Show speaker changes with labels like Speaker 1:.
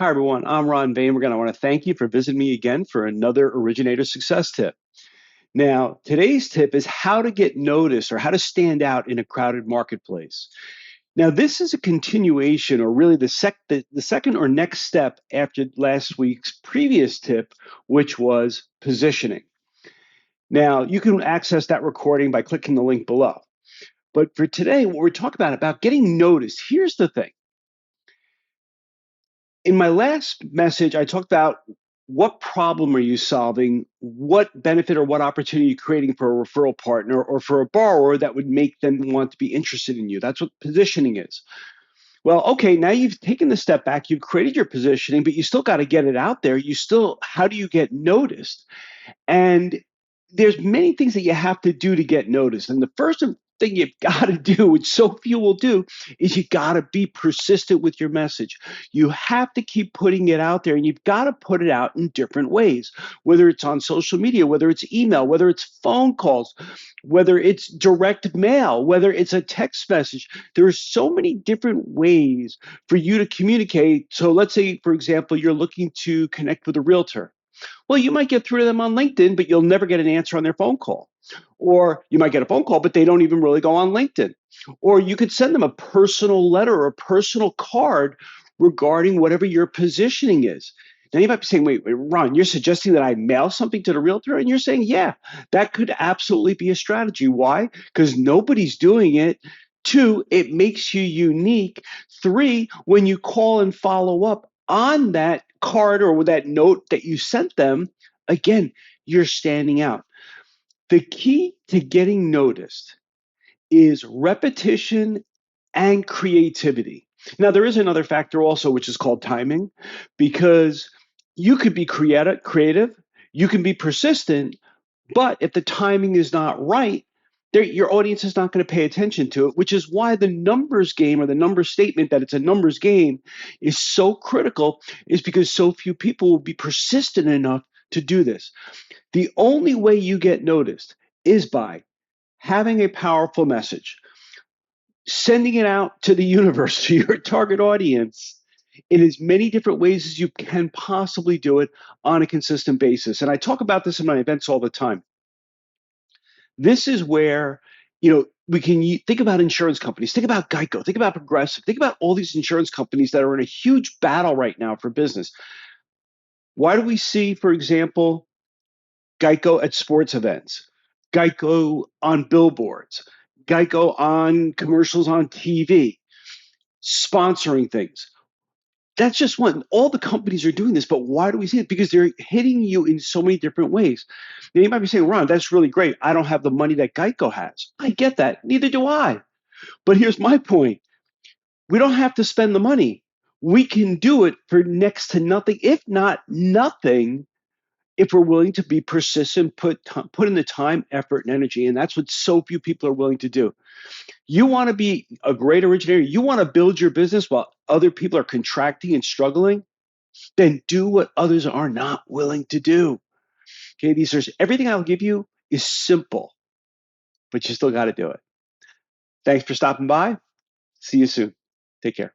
Speaker 1: Hi, everyone. I'm Ron Bain. I want to thank you for visiting me again for another Originator Success Tip. Now, today's tip is how to get noticed or how to stand out in a crowded marketplace. Now, this is a continuation or really the second or next step after last week's previous tip, which was positioning. Now, you can access that recording by clicking the link below. But for today, what we're talking about getting noticed, here's the thing. In my last message, I talked about what problem are you solving, what benefit or what opportunity are you creating for a referral partner or for a borrower that would make them want to be interested in you. That's what positioning is. Well, okay, now you've taken the step back, you've created your positioning, but you still got to get it out there. How do you get noticed? And there's many things that you have to do to get noticed. And the first thing you've got to do, which so few will do, is you got to be persistent with your message. You have to keep putting it out there, and you've got to put it out in different ways, whether it's on social media, whether it's email, whether it's phone calls, whether it's direct mail, whether it's a text message. There are so many different ways for you to communicate. So let's say, for example, you're looking to connect with a realtor. Well, you might get through to them on LinkedIn, but you'll never get an answer on their phone call. Or you might get a phone call, but they don't even really go on LinkedIn. Or you could send them a personal letter or a personal card regarding whatever your positioning is. Now you might be saying, wait, Ron, you're suggesting that I mail something to the realtor? And you're saying, yeah, that could absolutely be a strategy. Why? Because nobody's doing it. Two, it makes you unique. Three, when you call and follow up on that card or with that note that you sent them, again, you're standing out. The key to getting noticed is repetition and creativity. Now, there is another factor also, which is called timing, because you could be creative, you can be persistent, but if the timing is not right, your audience is not going to pay attention to it, which is why the numbers game or the number statement that it's a numbers game is so critical, is because so few people will be persistent enough to do this. The only way you get noticed is by having a powerful message, sending it out to the universe, to your target audience in as many different ways as you can possibly do it on a consistent basis. And I talk about this in my events all the time. This is where, we can think about insurance companies, think about Geico, think about Progressive, think about all these insurance companies that are in a huge battle right now for business. Why do we see, for example, Geico at sports events, Geico on billboards, Geico on commercials on TV, sponsoring things? That's just one. All the companies are doing this, but why do we see it? Because they're hitting you in so many different ways. Now, you might be saying, Ron, that's really great. I don't have the money that Geico has. I get that. Neither do I. But here's my point. We don't have to spend the money. We can do it for next to nothing, if not nothing, if we're willing to be persistent, put in the time, effort, and energy. And that's what so few people are willing to do. You want to be a great originator, you want to build your business while other people are contracting and struggling, then do what others are not willing to do. Okay, everything I'll give you is simple, but you still got to do it. Thanks for stopping by. See you soon. Take care.